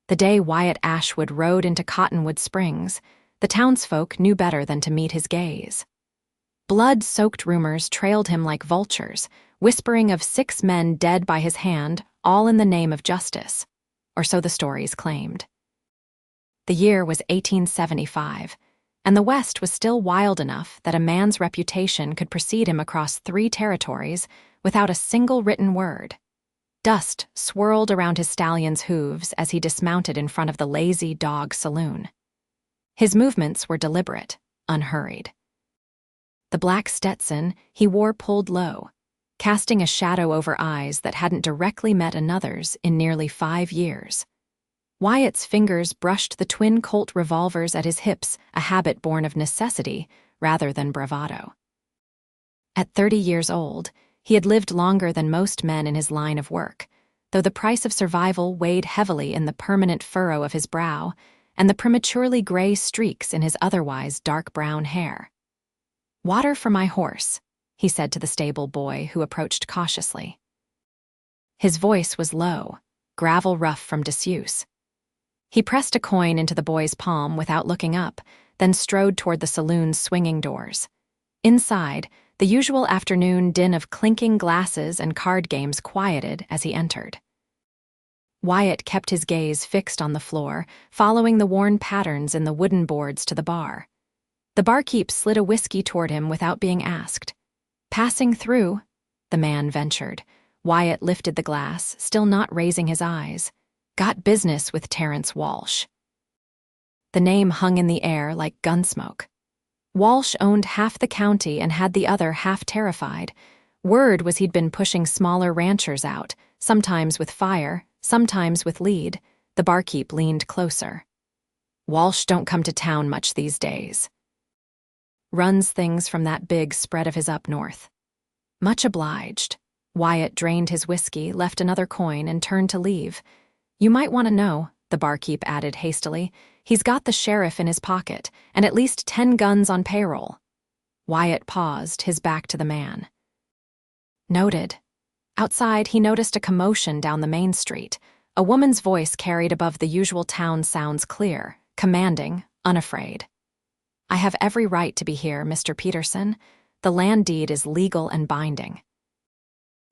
The day Wyatt Ashwood rode into Cottonwood Springs, the townsfolk knew better than to meet his gaze. Blood-soaked rumors trailed him like vultures, whispering of 6 men dead by his hand, all in the name of justice, or so the stories claimed. The year was 1875, and the West was still wild enough that a man's reputation could precede him across 3 territories without a single written word. Dust swirled around his stallion's hooves as he dismounted in front of the Lazy Dog Saloon. His movements were deliberate, unhurried. The black Stetson he wore pulled low, casting a shadow over eyes that hadn't directly met another's in nearly 5 years. Wyatt's fingers brushed the twin Colt revolvers at his hips, a habit born of necessity rather than bravado. At 30 years old, he had lived longer than most men in his line of work, though the price of survival weighed heavily in the permanent furrow of his brow and the prematurely gray streaks in his otherwise dark brown hair. "Water for my horse," he said to the stable boy who approached cautiously. His voice was low, gravel rough from disuse. He pressed a coin into the boy's palm without looking up, then strode toward the saloon's swinging doors. Inside, the usual afternoon din of clinking glasses and card games quieted as he entered. Wyatt kept his gaze fixed on the floor, following the worn patterns in the wooden boards to the bar. The barkeep slid a whiskey toward him without being asked. "Passing through," the man ventured. Wyatt lifted the glass, still not raising his eyes. "Got business with Terrence Walsh." The name hung in the air like gunsmoke. Walsh owned half the county and had the other half terrified. Word was he'd been pushing smaller ranchers out, sometimes with fire, sometimes with lead. The barkeep leaned closer. "Walsh don't come to town much these days. Runs things from that big spread of his up north." "Much obliged." Wyatt drained his whiskey, left another coin, and turned to leave. "You might want to know," the barkeep added hastily. "He's got the sheriff in his pocket, and at least 10 guns on payroll." Wyatt paused, his back to the man. "Noted." Outside, he noticed a commotion down the main street. A woman's voice carried above the usual town sounds clear, commanding, unafraid. "I have every right to be here, Mr. Peterson. The land deed is legal and binding."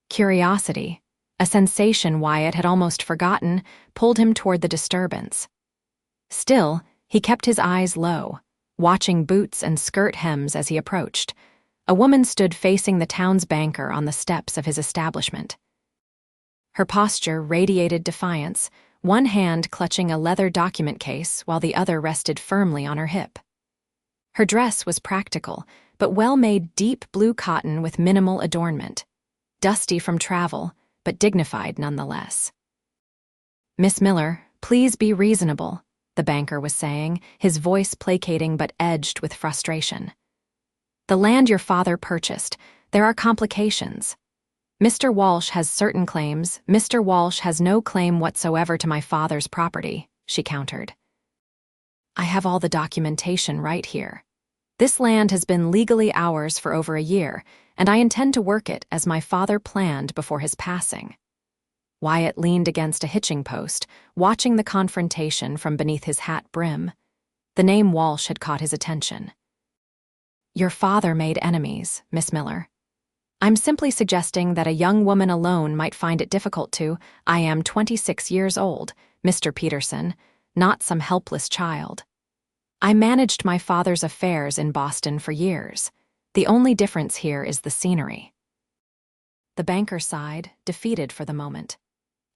Curiosity, a sensation Wyatt had almost forgotten, pulled him toward the disturbance. Still, he kept his eyes low, watching boots and skirt hems as he approached. A woman stood facing the town's banker on the steps of his establishment. Her posture radiated defiance, one hand clutching a leather document case while the other rested firmly on her hip. Her dress was practical, but well-made deep blue cotton with minimal adornment. Dusty from travel, but dignified nonetheless. "Miss Miller, please be reasonable," the banker was saying, his voice placating but edged with frustration. "The land your father purchased, there are complications. Mr. Walsh has certain claims. Mr. Walsh has no claim whatsoever to my father's property," she countered. "I have all the documentation right here. This land has been legally ours for over a year, and I intend to work it as my father planned before his passing." Wyatt leaned against a hitching post, watching the confrontation from beneath his hat brim. The name Walsh had caught his attention. "Your father made enemies, Miss Miller. I'm simply suggesting that a young woman alone might find it difficult to. I am 26 years old, Mr. Peterson, not some helpless child. I managed my father's affairs in Boston for years. The only difference here is the scenery." The banker sighed, defeated for the moment.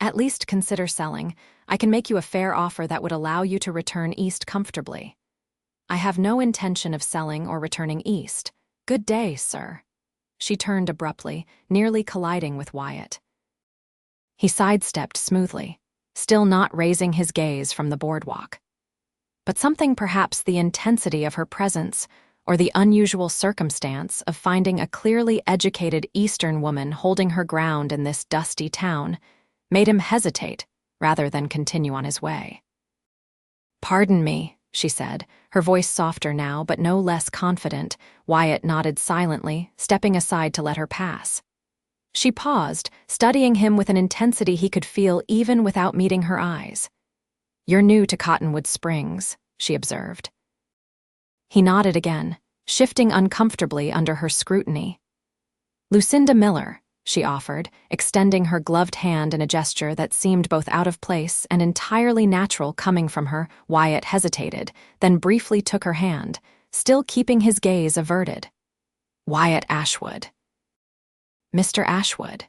"At least consider selling. I can make you a fair offer that would allow you to return east comfortably." "I have no intention of selling or returning east. Good day, sir." She turned abruptly, nearly colliding with Wyatt. He sidestepped smoothly, still not raising his gaze from the boardwalk. But something, perhaps the intensity of her presence, or the unusual circumstance of finding a clearly educated Eastern woman holding her ground in this dusty town, made him hesitate rather than continue on his way. "Pardon me," she said, her voice softer now but no less confident. Wyatt nodded silently, stepping aside to let her pass. She paused, studying him with an intensity he could feel even without meeting her eyes. "You're new to Cottonwood Springs," she observed. He nodded again, shifting uncomfortably under her scrutiny. "Lucinda Miller," she offered, extending her gloved hand in a gesture that seemed both out of place and entirely natural coming from her. Wyatt hesitated, then briefly took her hand, still keeping his gaze averted. "Wyatt Ashwood." "Mr. Ashwood."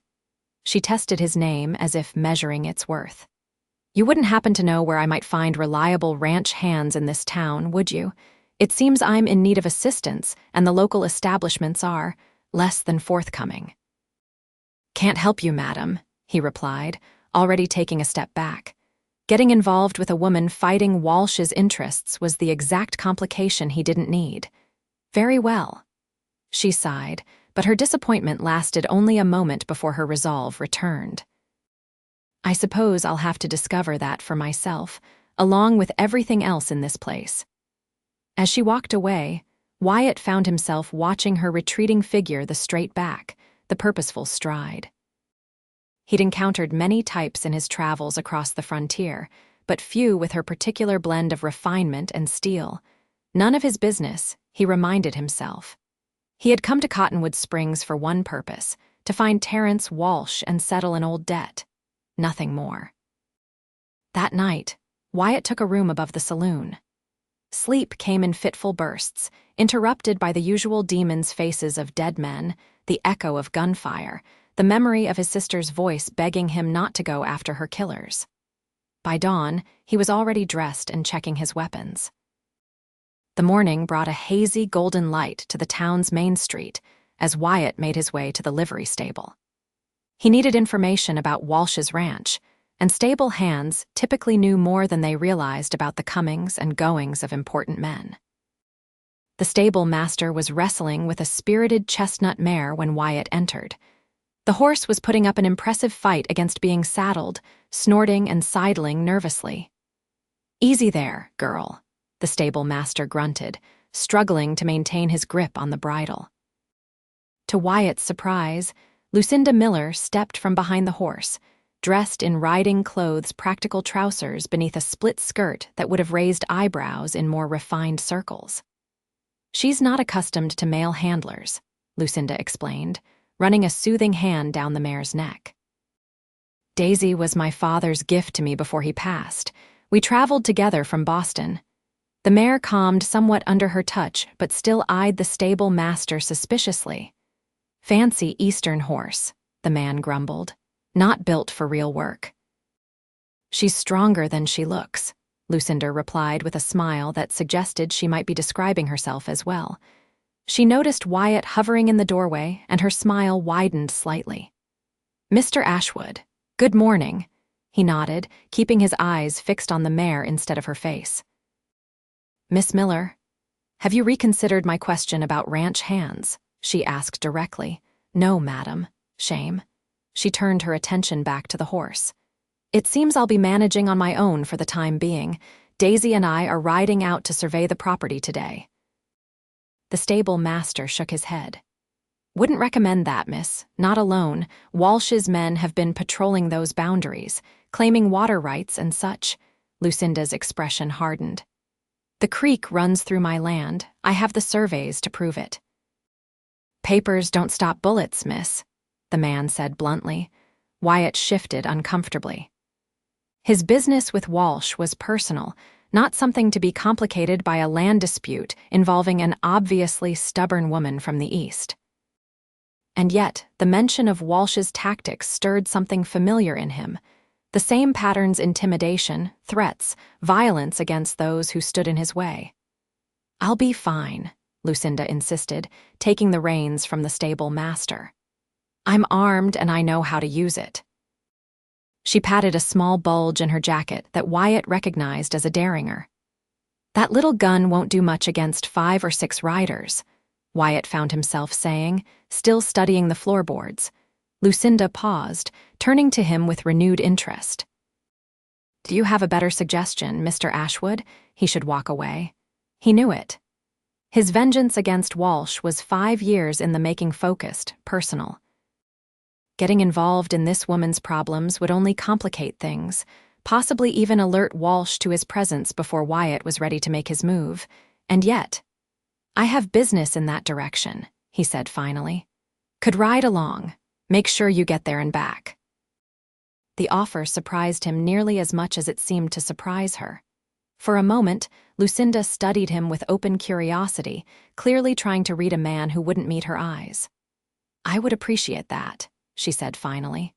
She tested his name as if measuring its worth. "You wouldn't happen to know where I might find reliable ranch hands in this town, would you? It seems I'm in need of assistance, and the local establishments are less than forthcoming." "Can't help you, madam," he replied, already taking a step back. Getting involved with a woman fighting Walsh's interests was the exact complication he didn't need. "Very well." She sighed, but her disappointment lasted only a moment before her resolve returned. "I suppose I'll have to discover that for myself, along with everything else in this place." As she walked away, Wyatt found himself watching her retreating figure, the straight back, the purposeful stride. He'd encountered many types in his travels across the frontier, but few with her particular blend of refinement and steel. None of his business, he reminded himself. He had come to Cottonwood Springs for one purpose, to find Terrence Walsh and settle an old debt. Nothing more. That night, Wyatt took a room above the saloon. Sleep came in fitful bursts, interrupted by the usual demons' faces of dead men, the echo of gunfire, the memory of his sister's voice begging him not to go after her killers. By dawn, he was already dressed and checking his weapons. The morning brought a hazy golden light to the town's main street as Wyatt made his way to the livery stable. He needed information about Walsh's ranch, and stable hands typically knew more than they realized about the comings and goings of important men. The stable master was wrestling with a spirited chestnut mare when Wyatt entered. The horse was putting up an impressive fight against being saddled, snorting and sidling nervously. "Easy there, girl," the stable master grunted, struggling to maintain his grip on the bridle. To Wyatt's surprise, Lucinda Miller stepped from behind the horse, dressed in riding clothes, practical trousers beneath a split skirt that would have raised eyebrows in more refined circles. "She's not accustomed to male handlers," Lucinda explained, running a soothing hand down the mare's neck. "Daisy was my father's gift to me before he passed. We traveled together from Boston." The mare calmed somewhat under her touch, but still eyed the stable master suspiciously. "Fancy Eastern horse," the man grumbled. "Not built for real work." "She's stronger than she looks," Lucinda replied with a smile that suggested she might be describing herself as well. She noticed Wyatt hovering in the doorway, and her smile widened slightly. "Mr. Ashwood, good morning," he nodded, keeping his eyes fixed on the mare instead of her face. "Miss Miller, have you reconsidered my question about ranch hands?" she asked directly. "No, madam. Shame." She turned her attention back to the horse. "It seems I'll be managing on my own for the time being. Daisy and I are riding out to survey the property today." The stable master shook his head. "Wouldn't recommend that, miss. Not alone. Walsh's men have been patrolling those boundaries, claiming water rights and such." Lucinda's expression hardened. "The creek runs through my land. I have the surveys to prove it." "Papers don't stop bullets, miss," the man said bluntly. Wyatt shifted uncomfortably. His business with Walsh was personal, not something to be complicated by a land dispute involving an obviously stubborn woman from the East. And yet, the mention of Walsh's tactics stirred something familiar in him. The same patterns: intimidation, threats, violence against those who stood in his way. "I'll be fine," Lucinda insisted, taking the reins from the stable master. "I'm armed and I know how to use it." She patted a small bulge in her jacket that Wyatt recognized as a derringer. "That little gun won't do much against 5 or 6 riders," Wyatt found himself saying, still studying the floorboards. Lucinda paused, turning to him with renewed interest. "Do you have a better suggestion, Mr. Ashwood?" He should walk away. He knew it. His vengeance against Walsh was 5 years in the making, focused, personal. Getting involved in this woman's problems would only complicate things, possibly even alert Walsh to his presence before Wyatt was ready to make his move. And yet, "I have business in that direction," he said finally. "Could ride along. Make sure you get there and back." The offer surprised him nearly as much as it seemed to surprise her. For a moment, Lucinda studied him with open curiosity, clearly trying to read a man who wouldn't meet her eyes. "I would appreciate that," she said finally.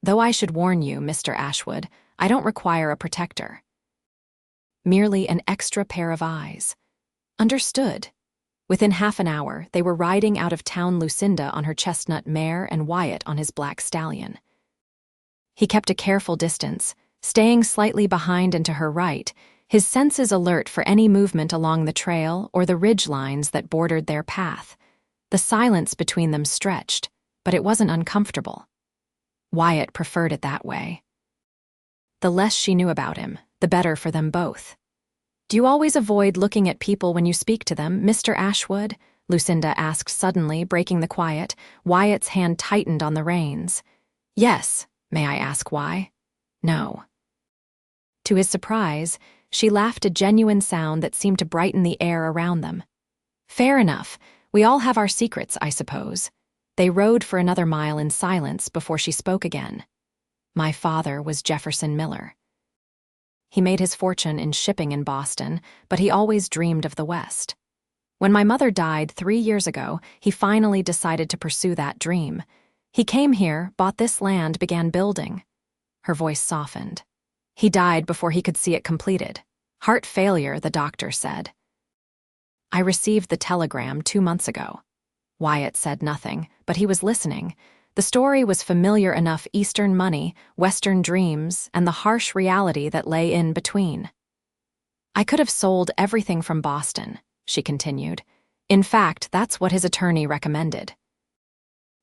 "Though I should warn you, Mr. Ashwood, I don't require a protector. Merely an extra pair of eyes." "Understood." Within half an hour, they were riding out of town, Lucinda on her chestnut mare and Wyatt on his black stallion. He kept a careful distance, staying slightly behind and to her right, his senses alert for any movement along the trail or the ridge lines that bordered their path. The silence between them stretched, but it wasn't uncomfortable. Wyatt preferred it that way. The less she knew about him, the better for them both. "Do you always avoid looking at people when you speak to them, Mr. Ashwood?" Lucinda asked suddenly, breaking the quiet. Wyatt's hand tightened on the reins. "Yes. May I ask why?" "No." To his surprise, she laughed, a genuine sound that seemed to brighten the air around them. "Fair enough. We all have our secrets, I suppose." They rode for another mile in silence before she spoke again. "My father was Jefferson Miller. He made his fortune in shipping in Boston, but he always dreamed of the West. When my mother died 3 years ago, he finally decided to pursue that dream. He came here, bought this land, began building." Her voice softened. "He died before he could see it completed. Heart failure, the doctor said." "I received the telegram 2 months ago." Wyatt said nothing, but he was listening. The story was familiar enough: Eastern money, Western dreams, and the harsh reality that lay in between. "I could have sold everything from Boston," she continued. "In fact, that's what his attorney recommended.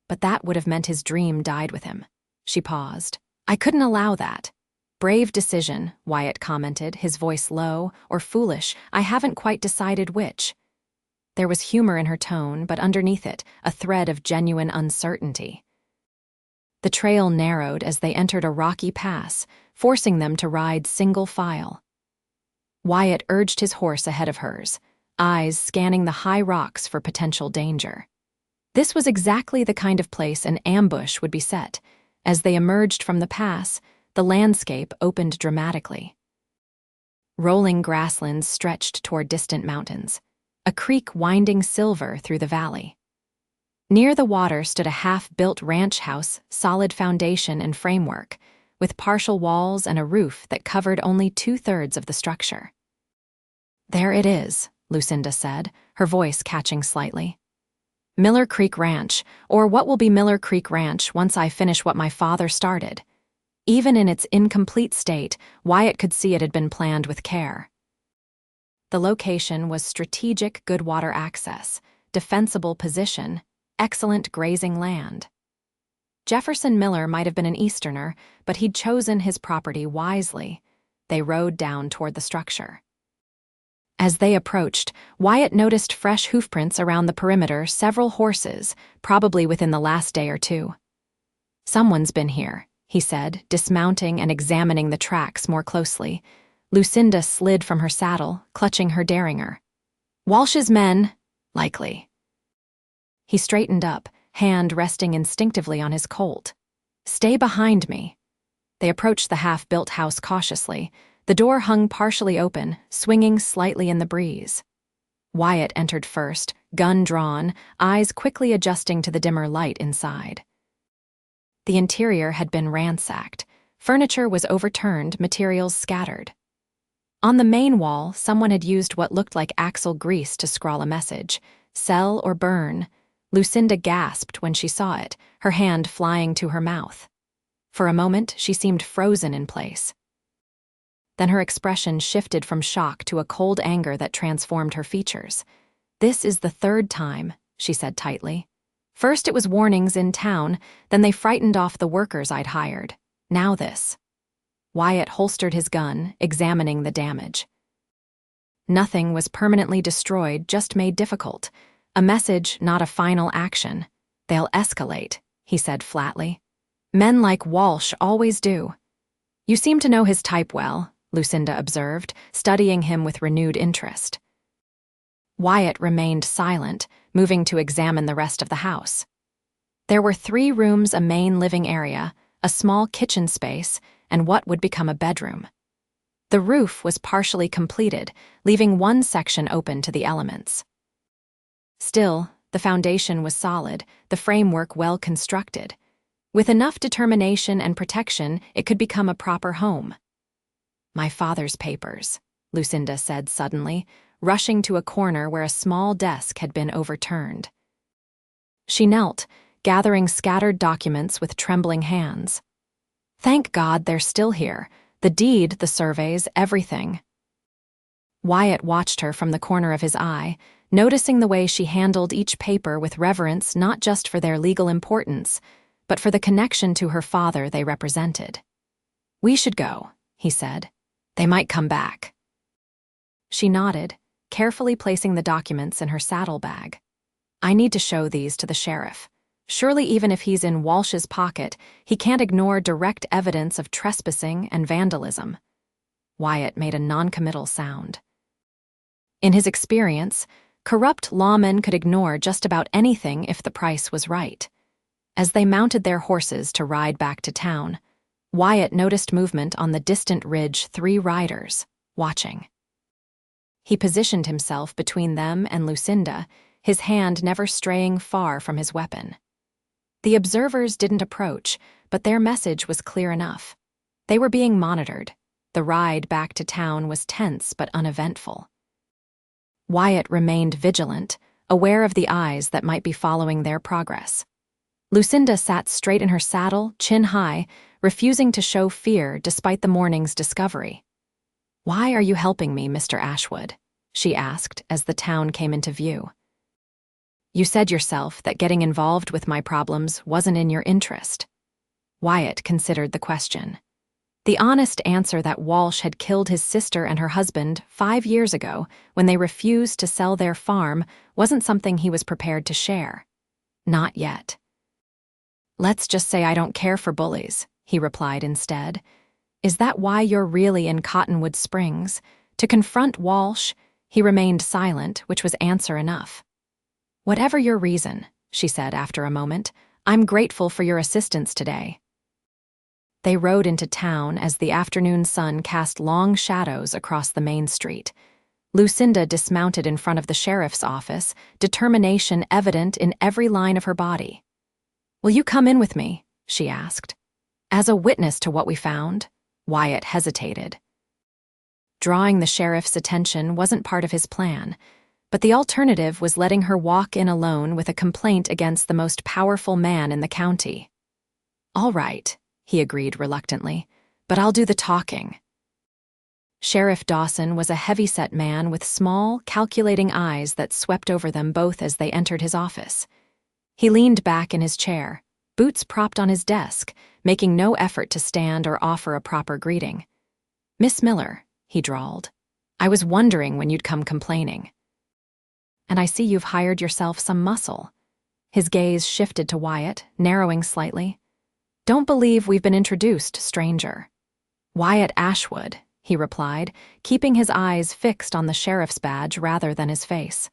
But that would have meant his dream died with him." She paused. "I couldn't allow that." "Brave decision," Wyatt commented, his voice low. "Or foolish, I haven't quite decided which." There was humor in her tone, but underneath it, a thread of genuine uncertainty. The trail narrowed as they entered a rocky pass, forcing them to ride single file. Wyatt urged his horse ahead of hers, eyes scanning the high rocks for potential danger. This was exactly the kind of place an ambush would be set. As they emerged from the pass, the landscape opened dramatically. Rolling grasslands stretched toward distant mountains, a creek winding silver through the valley. Near the water stood a half-built ranch house, solid foundation and framework, with partial walls and a roof that covered only 2/3 of the structure. "There it is," Lucinda said, her voice catching slightly. "Miller Creek Ranch, or what will be Miller Creek Ranch once I finish what my father started." Even in its incomplete state, Wyatt could see it had been planned with care. The location was strategic, good water access, defensible position, excellent grazing land. Jefferson Miller might have been an Easterner, but he'd chosen his property wisely. They rode down toward the structure. As they approached, Wyatt noticed fresh hoofprints around the perimeter, several horses, probably within the last day or two. "Someone's been here," he said, dismounting and examining the tracks more closely. Lucinda slid from her saddle, clutching her derringer. "Walsh's men, likely." He straightened up, hand resting instinctively on his colt. "Stay behind me." They approached the half-built house cautiously. The door hung partially open, swinging slightly in the breeze. Wyatt entered first, gun drawn, eyes quickly adjusting to the dimmer light inside. The interior had been ransacked. Furniture was overturned, materials scattered. On the main wall, someone had used what looked like axle grease to scrawl a message: "Sell or burn." Lucinda gasped when she saw it, her hand flying to her mouth. For a moment, she seemed frozen in place. Then her expression shifted from shock to a cold anger that transformed her features. "This is the 3rd time," she said tightly. "First it was warnings in town, then they frightened off the workers I'd hired. Now this." Wyatt holstered his gun, examining the damage. Nothing was permanently destroyed, just made difficult. A message, not a final action. "They'll escalate," he said flatly. "Men like Walsh always do." You seem to know his type well, Lucinda observed, studying him with renewed interest. Wyatt remained silent, moving to examine the rest of the house. There were 3 rooms, a main living area, a small kitchen space, and what would become a bedroom. The roof was partially completed, leaving one section open to the elements. Still, the foundation was solid, the framework well constructed. With enough determination and protection, it could become a proper home. My father's papers, Lucinda said suddenly, rushing to a corner where a small desk had been overturned. She knelt, gathering scattered documents with trembling hands. Thank God they're still here. The deed, the surveys, everything. Wyatt watched her from the corner of his eye, noticing the way she handled each paper with reverence not just for their legal importance, but for the connection to her father they represented. We should go, he said. They might come back. She nodded, carefully placing the documents in her saddlebag. I need to show these to the sheriff. Surely even if he's in Walsh's pocket, he can't ignore direct evidence of trespassing and vandalism. Wyatt made a noncommittal sound. In his experience, corrupt lawmen could ignore just about anything if the price was right. As they mounted their horses to ride back to town, Wyatt noticed movement on the distant ridge, 3 riders, watching. He positioned himself between them and Lucinda, his hand never straying far from his weapon. The observers didn't approach, but their message was clear enough. They were being monitored. The ride back to town was tense but uneventful. Wyatt remained vigilant, aware of the eyes that might be following their progress. Lucinda sat straight in her saddle, chin high, refusing to show fear despite the morning's discovery. "Why are you helping me, Mr. Ashwood?" she asked as the town came into view. "You said yourself that getting involved with my problems wasn't in your interest." Wyatt considered the question. The honest answer that Walsh had killed his sister and her husband 5 years ago when they refused to sell their farm wasn't something he was prepared to share. Not yet. "Let's just say I don't care for bullies," he replied instead. "Is that why you're really in Cottonwood Springs? To confront Walsh?" He remained silent, which was answer enough. "Whatever your reason," she said after a moment, "I'm grateful for your assistance today." They rode into town as the afternoon sun cast long shadows across the main street. Lucinda dismounted in front of the sheriff's office, determination evident in every line of her body. "Will you come in with me?" she asked. "As a witness to what we found?" Wyatt hesitated. Drawing the sheriff's attention wasn't part of his plan, but the alternative was letting her walk in alone with a complaint against the most powerful man in the county. "All right," he agreed reluctantly, "but I'll do the talking." Sheriff Dawson was a heavy-set man with small, calculating eyes that swept over them both as they entered his office. He leaned back in his chair, boots propped on his desk, making no effort to stand or offer a proper greeting. "Miss Miller," he drawled, "I was wondering when you'd come complaining. And I see you've hired yourself some muscle." His gaze shifted to Wyatt, narrowing slightly. "Don't believe we've been introduced, stranger." "Wyatt Ashwood," he replied, keeping his eyes fixed on the sheriff's badge rather than his face.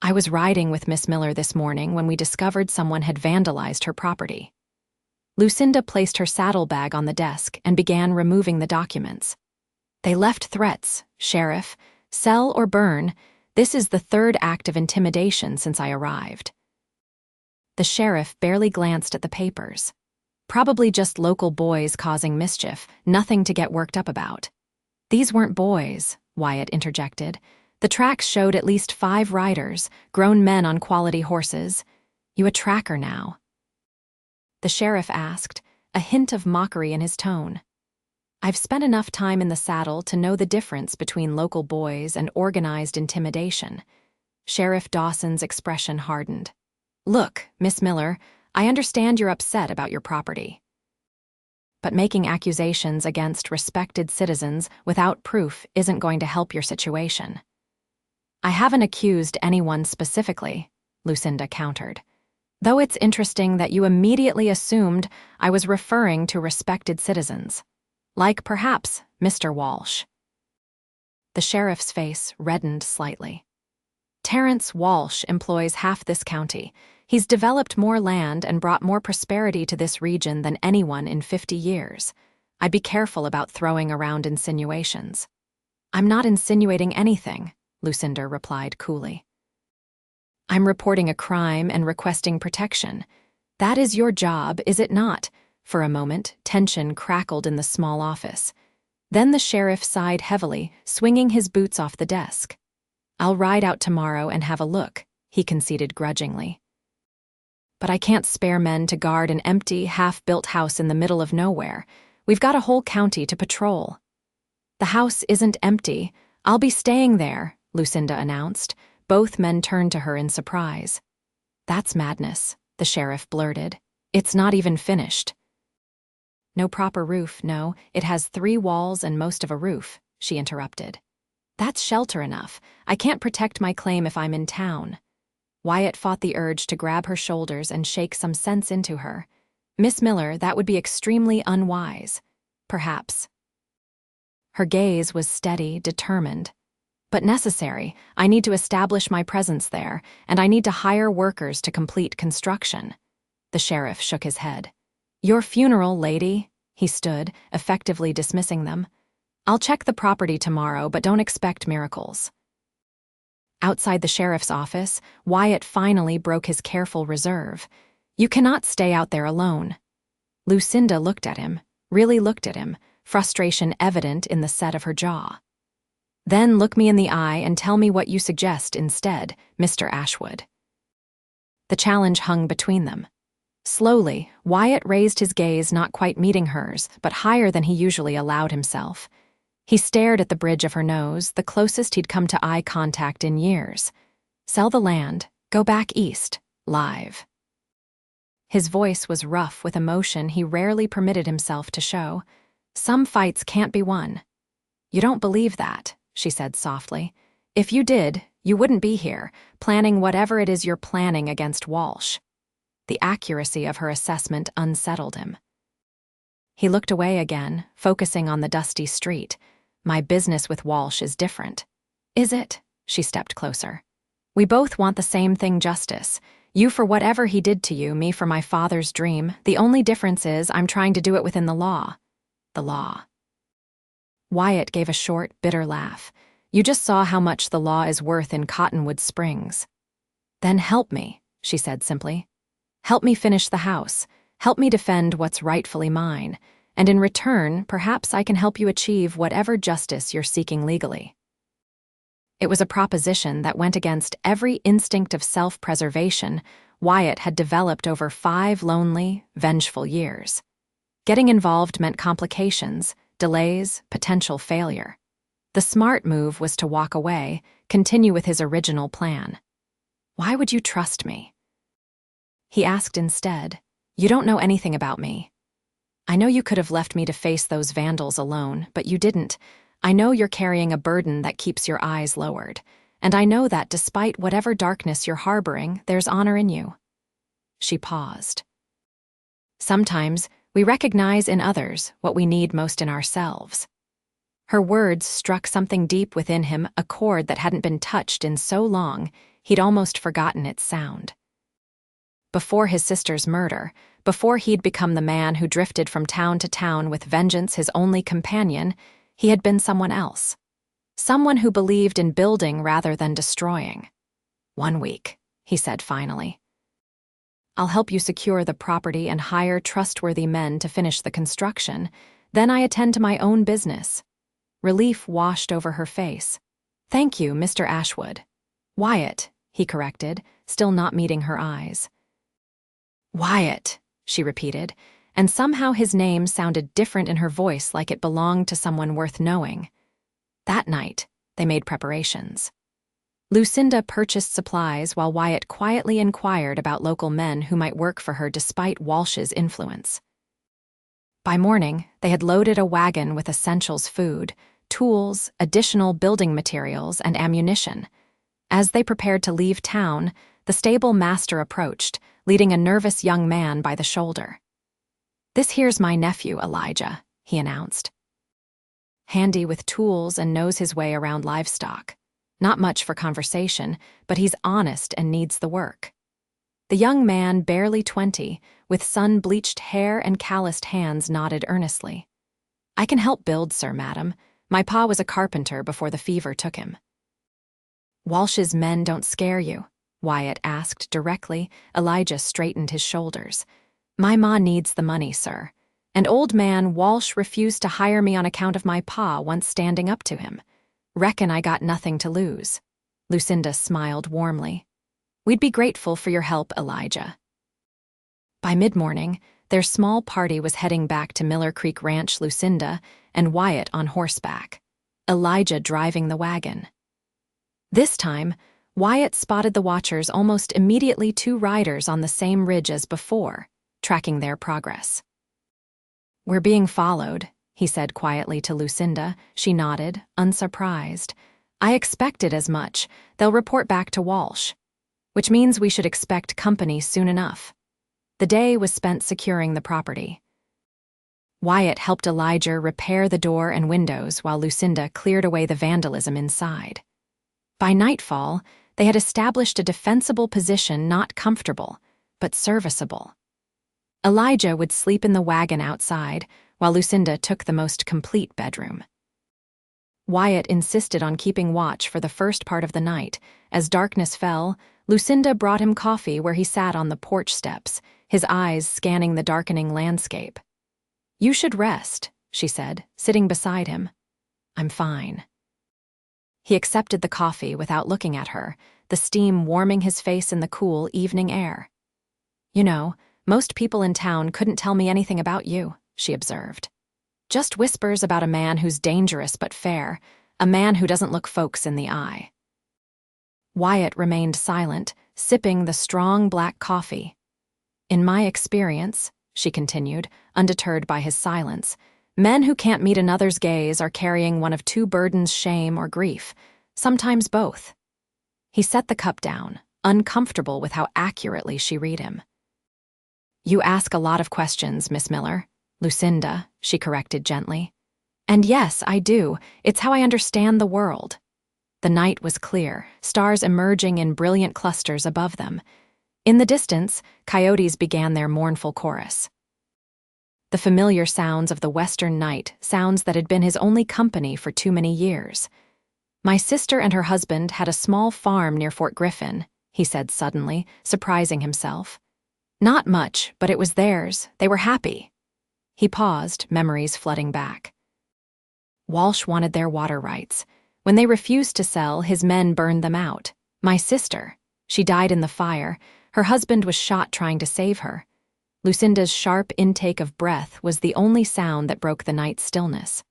"I was riding with Miss Miller this morning when we discovered someone had vandalized her property." Lucinda placed her saddlebag on the desk and began removing the documents. "They left threats, Sheriff. Sell or burn. This is the 3rd act of intimidation since I arrived." The sheriff barely glanced at the papers. Probably just local boys causing mischief, nothing to get worked up about. "These weren't boys," Wyatt interjected. "The tracks showed at least 5 riders, grown men on quality horses. You a tracker now?" The sheriff asked, a hint of mockery in his tone. "I've spent enough time in the saddle to know the difference between local boys and organized intimidation." Sheriff Dawson's expression hardened. "Look, Miss Miller, I understand you're upset about your property. But making accusations against respected citizens without proof isn't going to help your situation." "I haven't accused anyone specifically," Lucinda countered. "Though it's interesting that you immediately assumed I was referring to respected citizens." Like perhaps Mr. Walsh. The sheriff's face reddened slightly. Terrence Walsh employs half this county. He's developed more land and brought more prosperity to this region than anyone in 50 years. I'd be careful about throwing around insinuations. I'm not insinuating anything, Lucinda replied coolly. I'm reporting a crime and requesting protection. That is your job, is it not? For a moment, tension crackled in the small office. Then the sheriff sighed heavily, swinging his boots off the desk. I'll ride out tomorrow and have a look, he conceded grudgingly. But I can't spare men to guard an empty, half-built house in the middle of nowhere. We've got a whole county to patrol. The house isn't empty. I'll be staying there, Lucinda announced. Both men turned to her in surprise. That's madness, the sheriff blurted. It's not even finished. No proper roof, no. It has 3 walls and most of a roof, she interrupted. That's shelter enough. I can't protect my claim if I'm in town. Wyatt fought the urge to grab her shoulders and shake some sense into her. Miss Miller, that would be extremely unwise. Perhaps. Her gaze was steady, determined. But necessary. I need to establish my presence there, and I need to hire workers to complete construction. The sheriff shook his head. Your funeral, lady. He stood, effectively dismissing them. I'll check the property tomorrow, but don't expect miracles. Outside the sheriff's office, Wyatt finally broke his careful reserve. You cannot stay out there alone. Lucinda looked at him, really looked at him, frustration evident in the set of her jaw. Then look me in the eye and tell me what you suggest instead, Mr. Ashwood. The challenge hung between them. Slowly, Wyatt raised his gaze, not quite meeting hers, but higher than he usually allowed himself. He stared at the bridge of her nose, the closest he'd come to eye contact in years. Sell the land, go back east, live. His voice was rough with emotion he rarely permitted himself to show. Some fights can't be won. You don't believe that, she said softly. If you did, you wouldn't be here, planning whatever it is you're planning against Walsh. The accuracy of her assessment unsettled him. He looked away again, focusing on the dusty street. My business with Walsh is different. Is it? She stepped closer. We both want the same thing, justice. You for whatever he did to you, me for my father's dream. The only difference is I'm trying to do it within the law. The law. Wyatt gave a short, bitter laugh. You just saw how much the law is worth in Cottonwood Springs. Then help me, she said simply. Help me finish the house. Help me defend what's rightfully mine. And in return, perhaps I can help you achieve whatever justice you're seeking legally. It was a proposition that went against every instinct of self-preservation Wyatt had developed over 5 lonely, vengeful years. Getting involved meant complications, delays, potential failure. The smart move was to walk away, continue with his original plan. Why would you trust me? He asked instead, You don't know anything about me. I know you could have left me to face those vandals alone, but you didn't. I know you're carrying a burden that keeps your eyes lowered, and I know that despite whatever darkness you're harboring, there's honor in you. She paused. Sometimes we recognize in others what we need most in ourselves. Her words struck something deep within him, a chord that hadn't been touched in so long, he'd almost forgotten its sound. Before his sister's murder, before he'd become the man who drifted from town to town with vengeance his only companion, he had been someone else. Someone who believed in building rather than destroying. 1 week, he said finally. I'll help you secure the property and hire trustworthy men to finish the construction. Then I attend to my own business. Relief washed over her face. Thank you, Mr. Ashwood. Wyatt, he corrected, still not meeting her eyes. Wyatt, she repeated, and somehow his name sounded different in her voice, like it belonged to someone worth knowing. That night, they made preparations. Lucinda purchased supplies while Wyatt quietly inquired about local men who might work for her despite Walsh's influence. By morning, they had loaded a wagon with essentials food, tools, additional building materials, and ammunition. As they prepared to leave town, the stable master approached, leading a nervous young man by the shoulder. This here's my nephew, Elijah, he announced. handy with tools and knows his way around livestock. Not much for conversation, but he's honest and needs the work. The young man, barely 20, with sun-bleached hair and calloused hands, nodded earnestly. I can help build, sir, madam. My pa was a carpenter before the fever took him. Walsh's men don't scare you? Wyatt asked directly. Elijah straightened his shoulders. My ma needs the money, sir. And old man Walsh refused to hire me on account of my pa once standing up to him. Reckon I got nothing to lose. Lucinda smiled warmly. We'd be grateful for your help, Elijah. By mid-morning, their small party was heading back to Miller Creek Ranch. Lucinda and Wyatt on horseback, Elijah driving the wagon. This time, Wyatt spotted the watchers almost immediately, 2 riders on the same ridge as before, tracking their progress. We're being followed, he said quietly to Lucinda. She nodded, unsurprised. I expected as much. They'll report back to Walsh, which means we should expect company soon enough. The day was spent securing the property. Wyatt helped Elijah repair the door and windows while Lucinda cleared away the vandalism inside. By nightfall, they had established a defensible position, not comfortable, but serviceable. Elijah would sleep in the wagon outside, while Lucinda took the most complete bedroom. Wyatt insisted on keeping watch for the first part of the night. As darkness fell, Lucinda brought him coffee where he sat on the porch steps, his eyes scanning the darkening landscape. You should rest, she said, sitting beside him. I'm fine. He accepted the coffee without looking at her, the steam warming his face in the cool evening air. You know, most people in town couldn't tell me anything about you, she observed. Just whispers about a man who's dangerous but fair, a man who doesn't look folks in the eye. Wyatt remained silent, sipping the strong black coffee. In my experience, she continued, undeterred by his silence, men who can't meet another's gaze are carrying one of 2 burdens: shame or grief, sometimes both. He set the cup down, uncomfortable with how accurately she read him. You ask a lot of questions, Miss Miller. Lucinda, she corrected gently. And yes, I do. It's how I understand the world. The night was clear, stars emerging in brilliant clusters above them. In the distance, coyotes began their mournful chorus. The familiar sounds of the western night, sounds that had been his only company for too many years. My sister and her husband had a small farm near Fort Griffin, he said suddenly, surprising himself. Not much, but it was theirs. They were happy. He paused, memories flooding back. Walsh wanted their water rights. When they refused to sell, his men burned them out. My sister, she died in the fire. Her husband was shot trying to save her. Lucinda's sharp intake of breath was the only sound that broke the night's stillness.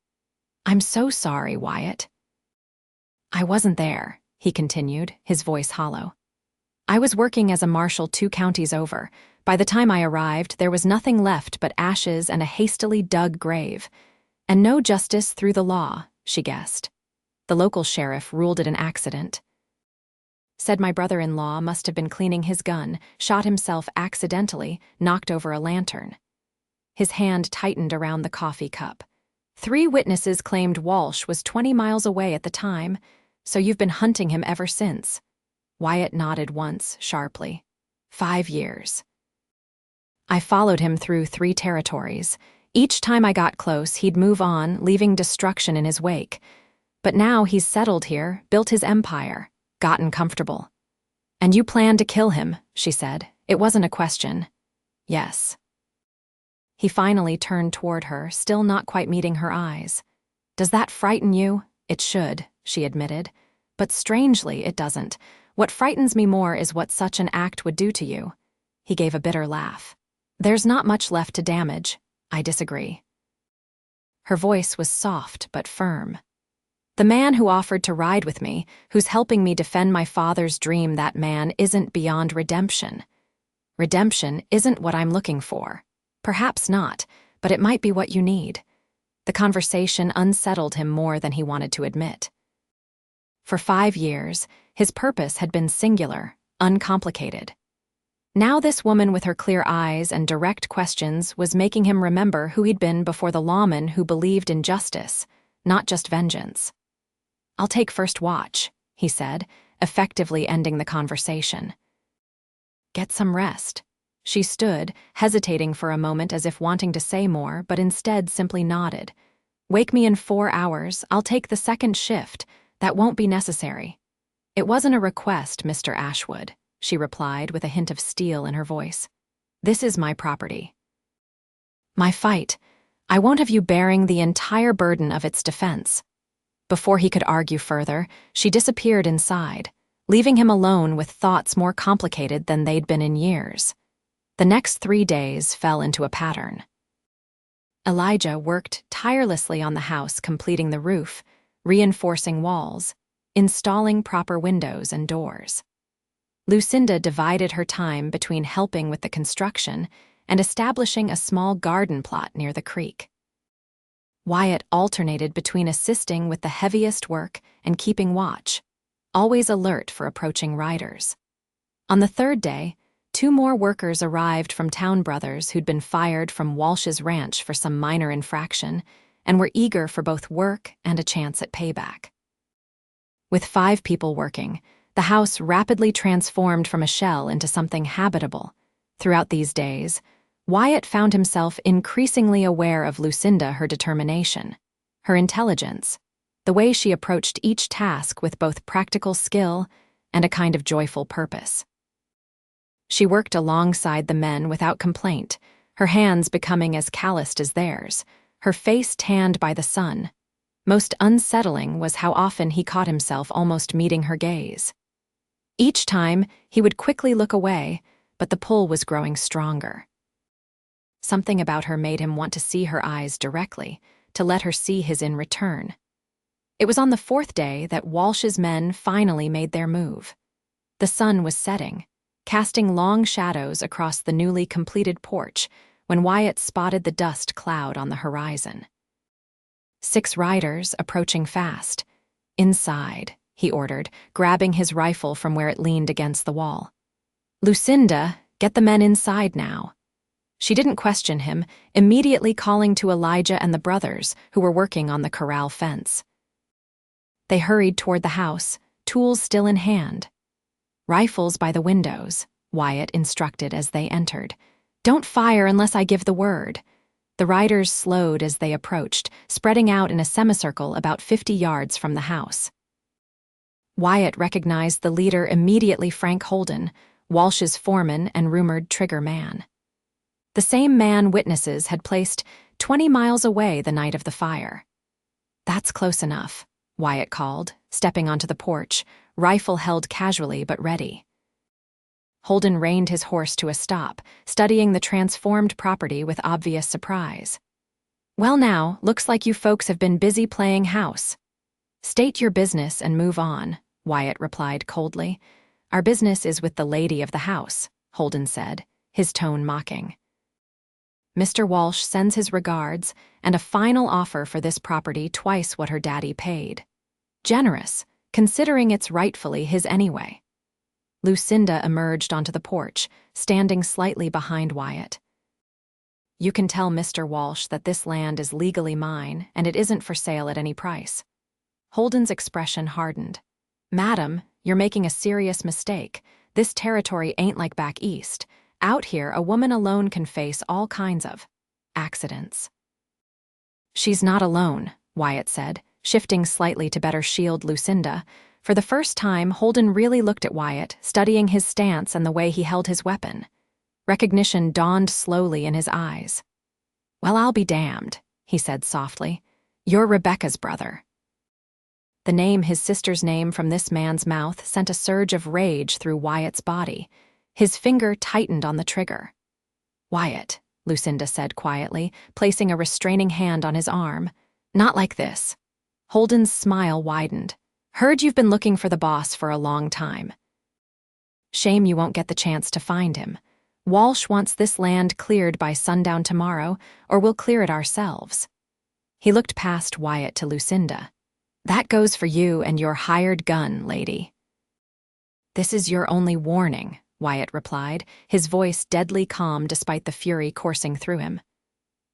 I'm so sorry, Wyatt. I wasn't there, he continued, his voice hollow. I was working as a marshal 2 counties over. By the time I arrived, there was nothing left but ashes and a hastily dug grave. And no justice through the law, she guessed. The local sheriff ruled it an accident. Said my brother-in-law must have been cleaning his gun, shot himself accidentally, knocked over a lantern. His hand tightened around the coffee cup. 3 witnesses claimed Walsh was 20 miles away at the time, so you've been hunting him ever since. Wyatt nodded once, sharply. 5 years. I followed him through 3 territories. Each time I got close, he'd move on, leaving destruction in his wake. But now he's settled here, built his empire, gotten comfortable. And you planned to kill him, she said. It wasn't a question. Yes. He finally turned toward her, still not quite meeting her eyes. Does that frighten you? It should, she admitted. But strangely, it doesn't. What frightens me more is what such an act would do to you. He gave a bitter laugh. There's not much left to damage. I disagree. Her voice was soft but firm. The man who offered to ride with me, who's helping me defend my father's dream, that man isn't beyond redemption. Redemption isn't what I'm looking for. Perhaps not, but it might be what you need. The conversation unsettled him more than he wanted to admit. For 5 years, his purpose had been singular, uncomplicated. Now this woman with her clear eyes and direct questions was making him remember who he'd been before, the lawman who believed in justice, not just vengeance. "I'll take first watch," he said, effectively ending the conversation. "Get some rest." She stood, hesitating for a moment as if wanting to say more, but instead simply nodded. "Wake me in 4 hours. I'll take the second shift. That won't be necessary." "It wasn't a request, Mr. Ashwood," she replied with a hint of steel in her voice. "This is my property. My fight. I won't have you bearing the entire burden of its defense." Before he could argue further, she disappeared inside, leaving him alone with thoughts more complicated than they'd been in years. The next 3 days fell into a pattern. Elijah worked tirelessly on the house, completing the roof, reinforcing walls, installing proper windows and doors. Lucinda divided her time between helping with the construction and establishing a small garden plot near the creek. Wyatt alternated between assisting with the heaviest work and keeping watch, always alert for approaching riders. On the 3rd day, 2 more workers arrived from town brothers who'd been fired from Walsh's ranch for some minor infraction and were eager for both work and a chance at payback. With 5 people working, the house rapidly transformed from a shell into something habitable. Throughout these days, Wyatt found himself increasingly aware of Lucinda, her determination, her intelligence, the way she approached each task with both practical skill and a kind of joyful purpose. She worked alongside the men without complaint, her hands becoming as calloused as theirs, her face tanned by the sun. Most unsettling was how often he caught himself almost meeting her gaze. Each time, he would quickly look away, but the pull was growing stronger. Something about her made him want to see her eyes directly, to let her see his in return. It was on the 4th day that Walsh's men finally made their move. The sun was setting, casting long shadows across the newly completed porch when Wyatt spotted the dust cloud on the horizon. 6 riders approaching fast. "Inside," he ordered, grabbing his rifle from where it leaned against the wall. "Lucinda, get the men inside now." She didn't question him, immediately calling to Elijah and the brothers who were working on the corral fence. They hurried toward the house, tools still in hand. "Rifles by the windows," Wyatt instructed as they entered. "Don't fire unless I give the word." The riders slowed as they approached, spreading out in a semicircle about 50 yards from the house. Wyatt recognized the leader immediately, Frank Holden, Walsh's foreman and rumored trigger man. The same man witnesses had placed 20 miles away the night of the fire. "That's close enough," Wyatt called, stepping onto the porch, rifle held casually but ready. Holden reined his horse to a stop, studying the transformed property with obvious surprise. "Well now, looks like you folks have been busy playing house." "State your business and move on," Wyatt replied coldly. "Our business is with the lady of the house," Holden said, his tone mocking. "Mr. Walsh sends his regards and a final offer for this property twice what her daddy paid. Generous, considering it's rightfully his anyway." Lucinda emerged onto the porch, standing slightly behind Wyatt. "You can tell Mr. Walsh that this land is legally mine and it isn't for sale at any price." Holden's expression hardened. "Madam, you're making a serious mistake. This territory ain't like back east. Out here, a woman alone can face all kinds of accidents." "She's not alone," Wyatt said, shifting slightly to better shield Lucinda. For the first time, Holden really looked at Wyatt, studying his stance and the way he held his weapon. Recognition dawned slowly in his eyes. "Well, I'll be damned," he said softly. "You're Rebecca's brother." The name, his sister's name, from this man's mouth sent a surge of rage through Wyatt's body. His finger tightened on the trigger. "Wyatt," Lucinda said quietly, placing a restraining hand on his arm. "Not like this." Holden's smile widened. "Heard you've been looking for the boss for a long time. Shame you won't get the chance to find him. Walsh wants this land cleared by sundown tomorrow, or we'll clear it ourselves." He looked past Wyatt to Lucinda. "That goes for you and your hired gun, lady." "This is your only warning," Wyatt replied, his voice deadly calm despite the fury coursing through him.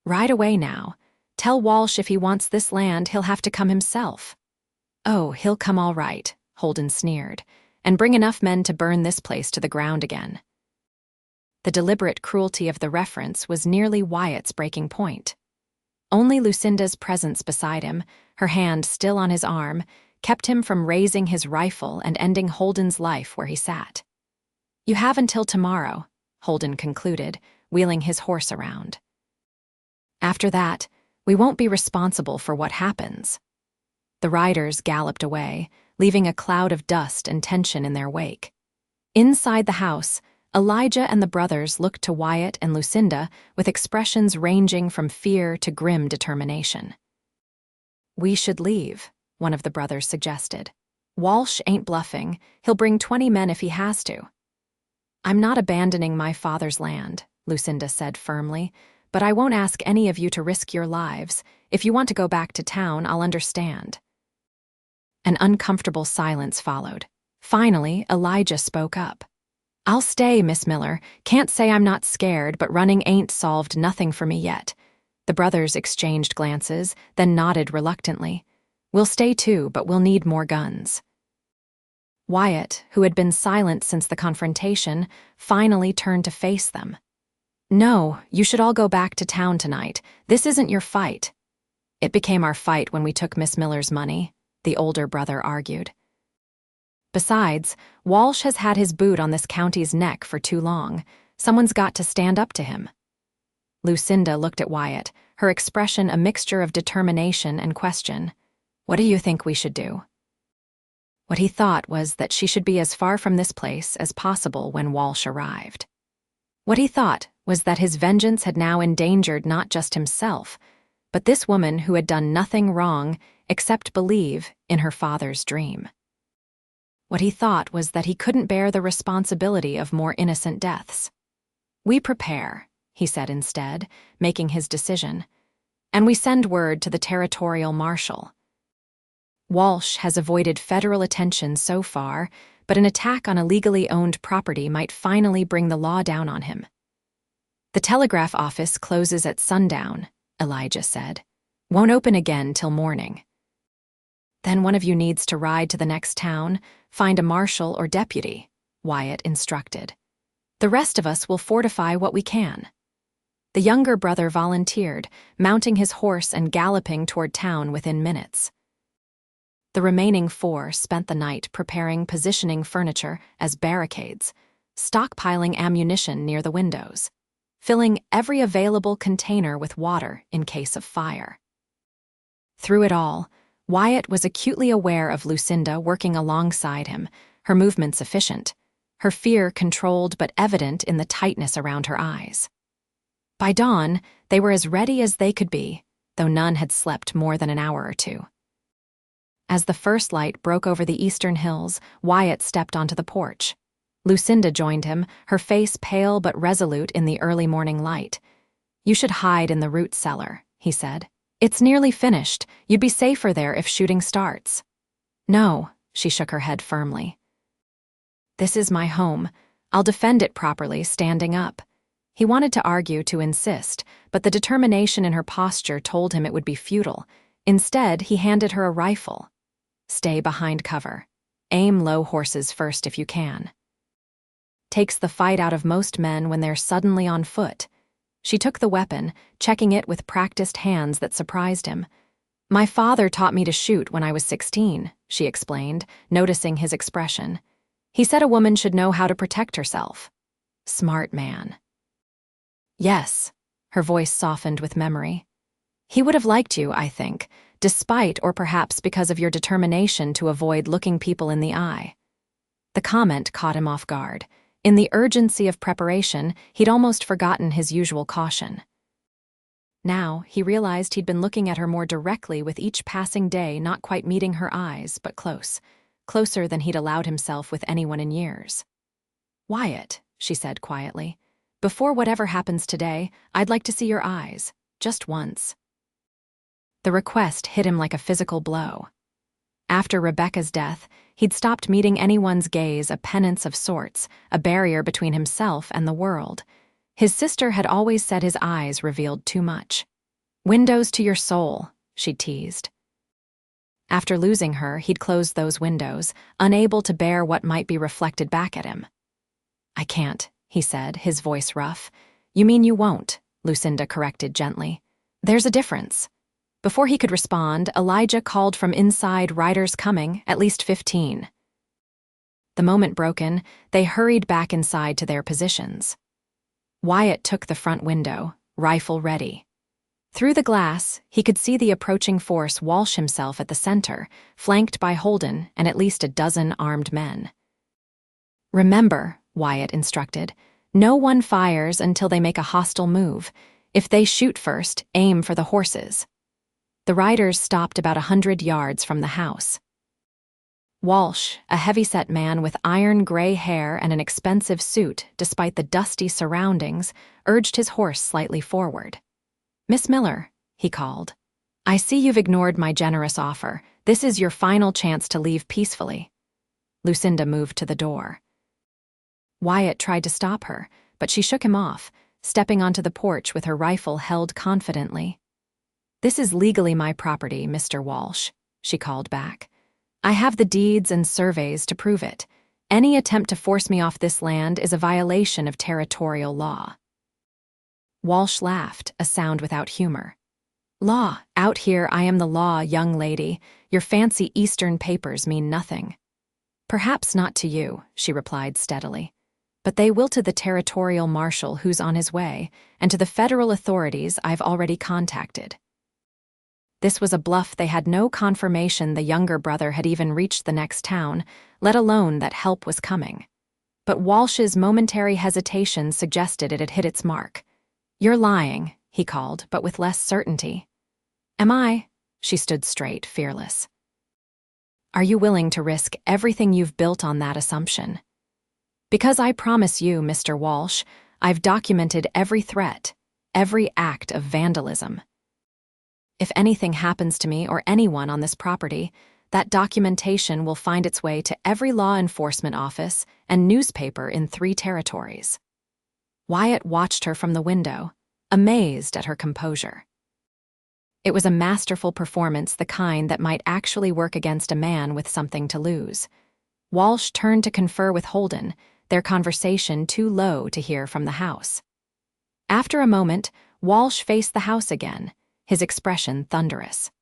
"Ride away now. Tell Walsh if he wants this land, he'll have to come himself." "Oh, he'll come all right," Holden sneered, "and bring enough men to burn this place to the ground again." The deliberate cruelty of the reference was nearly Wyatt's breaking point. Only Lucinda's presence beside him, her hand still on his arm, kept him from raising his rifle and ending Holden's life where he sat. "You have until tomorrow," Holden concluded, wheeling his horse around. "After that, we won't be responsible for what happens." The riders galloped away, leaving a cloud of dust and tension in their wake. Inside the house, Elijah and the brothers looked to Wyatt and Lucinda with expressions ranging from fear to grim determination. "We should leave," one of the brothers suggested. "Walsh ain't bluffing. He'll bring 20 men if he has to." "I'm not abandoning my father's land," Lucinda said firmly, "but I won't ask any of you to risk your lives. If you want to go back to town, I'll understand." An uncomfortable silence followed. Finally, Elijah spoke up. "I'll stay, Miss Miller. Can't say I'm not scared, but running ain't solved nothing for me yet." The brothers exchanged glances, then nodded reluctantly. "We'll stay too, but we'll need more guns." Wyatt, who had been silent since the confrontation, finally turned to face them. "No, you should all go back to town tonight. This isn't your fight." "It became our fight when we took Miss Miller's money," the older brother argued. "Besides, Walsh has had his boot on this county's neck for too long. Someone's got to stand up to him." Lucinda looked at Wyatt, her expression a mixture of determination and question. "What do you think we should do?" What he thought was that she should be as far from this place as possible when Walsh arrived. What he thought was that his vengeance had now endangered not just himself, but this woman who had done nothing wrong except believe in her father's dream. What he thought was that he couldn't bear the responsibility of more innocent deaths. "We prepare," he said instead, making his decision, "and we send word to the territorial marshal. Walsh has avoided federal attention so far, but an attack on illegally owned property might finally bring the law down on him." "The telegraph office closes at sundown," Elijah said. "Won't open again till morning." "Then one of you needs to ride to the next town, find a marshal or deputy," Wyatt instructed. "The rest of us will fortify what we can." The younger brother volunteered, mounting his horse and galloping toward town within minutes. The remaining 4 spent the night preparing positioning furniture as barricades, stockpiling ammunition near the windows, filling every available container with water in case of fire. Through it all, Wyatt was acutely aware of Lucinda working alongside him, her movements efficient, her fear controlled but evident in the tightness around her eyes. By dawn, they were as ready as they could be, though none had slept more than an hour or two. As the first light broke over the eastern hills, Wyatt stepped onto the porch. Lucinda joined him, her face pale but resolute in the early morning light. "You should hide in the root cellar," he said. "It's nearly finished. You'd be safer there if shooting starts." "No," she shook her head firmly. "This is my home. I'll defend it properly, standing up." He wanted to argue, to insist, but the determination in her posture told him it would be futile. Instead, he handed her a rifle. "Stay behind cover. Aim low horses first if you can. Takes the fight out of most men when they're suddenly on foot." She took the weapon, checking it with practiced hands that surprised him. "My father taught me to shoot when I was 16, she explained, noticing his expression. "He said a woman should know how to protect herself." "Smart man." "Yes," her voice softened with memory. "He would have liked you, I think, despite or perhaps because of your determination to avoid looking people in the eye." The comment caught him off guard. In the urgency of preparation, he'd almost forgotten his usual caution. Now, he realized he'd been looking at her more directly with each passing day, not quite meeting her eyes, but closer than he'd allowed himself with anyone in years. "Wyatt," she said quietly, "before whatever happens today, I'd like to see your eyes, just once." The request hit him like a physical blow. After Rebecca's death, he'd stopped meeting anyone's gaze, a penance of sorts, a barrier between himself and the world. His sister had always said his eyes revealed too much. Windows to your soul, she teased. After losing her, he'd closed those windows, unable to bear what might be reflected back at him. I can't, he said, his voice rough. You mean you won't, Lucinda corrected gently. There's a difference. Before he could respond, Elijah called from inside, riders coming, at least 15. The moment broken, they hurried back inside to their positions. Wyatt took the front window, rifle ready. Through the glass, he could see the approaching force, Walsh himself at the center, flanked by Holden and at least a dozen armed men. Remember, Wyatt instructed, no one fires until they make a hostile move. If they shoot first, aim for the horses. The riders stopped about 100 yards from the house. Walsh, a heavy-set man with iron gray hair and an expensive suit despite the dusty surroundings, urged his horse slightly forward. Miss Miller, he called. I see you've ignored my generous offer. This is your final chance to leave peacefully. Lucinda moved to the door. Wyatt tried to stop her, but she shook him off, stepping onto the porch with her rifle held confidently. This is legally my property, Mr. Walsh, she called back. I have the deeds and surveys to prove it. Any attempt to force me off this land is a violation of territorial law. Walsh laughed, a sound without humor. Law, out here I am the law, young lady. Your fancy Eastern papers mean nothing. Perhaps not to you, she replied steadily. But they will to the territorial marshal who's on his way, and to the federal authorities I've already contacted. This was a bluff. They had no confirmation the younger brother had even reached the next town, let alone that help was coming. But Walsh's momentary hesitation suggested it had hit its mark. You're lying, he called, but with less certainty. Am I? She stood straight, fearless. Are you willing to risk everything you've built on that assumption? Because I promise you, Mr. Walsh, I've documented every threat, every act of vandalism. If anything happens to me or anyone on this property, that documentation will find its way to every law enforcement office and newspaper in 3 territories. Wyatt watched her from the window, amazed at her composure. It was a masterful performance, the kind that might actually work against a man with something to lose. Walsh turned to confer with Holden, their conversation too low to hear from the house. After a moment, Walsh faced the house again, his expression thunderous.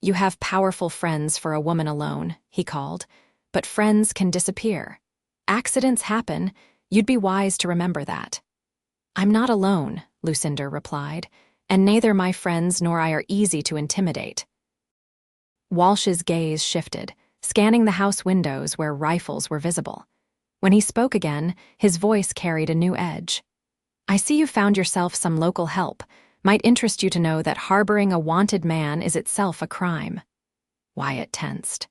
You have powerful friends for a woman alone, he called, but friends can disappear. Accidents happen. You'd be wise to remember that. I'm not alone, Lucinda replied, and neither my friends nor I are easy to intimidate. Walsh's gaze shifted, scanning the house windows where rifles were visible. When he spoke again, his voice carried a new edge. I see you found yourself some local help. Might interest you to know that harboring a wanted man is itself a crime. Wyatt tensed.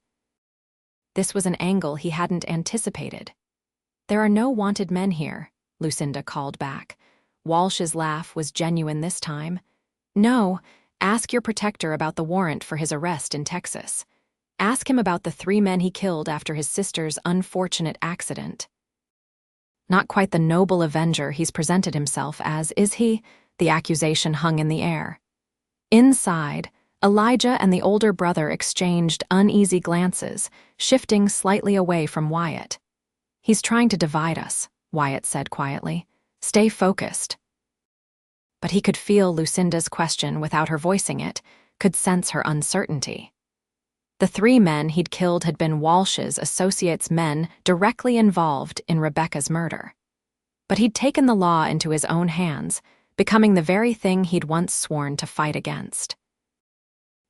This was an angle he hadn't anticipated. There are no wanted men here, Lucinda called back. Walsh's laugh was genuine this time. No, ask your protector about the warrant for his arrest in Texas. Ask him about the 3 men he killed after his sister's unfortunate accident. Not quite the noble avenger he's presented himself as, is he? The accusation hung in the air. Inside, Elijah and the older brother exchanged uneasy glances, shifting slightly away from Wyatt. He's trying to divide us, Wyatt said quietly. Stay focused. But he could feel Lucinda's question without her voicing it, could sense her uncertainty. The 3 men he'd killed had been Walsh's associates, men directly involved in Rebecca's murder. But he'd taken the law into his own hands, becoming the very thing he'd once sworn to fight against.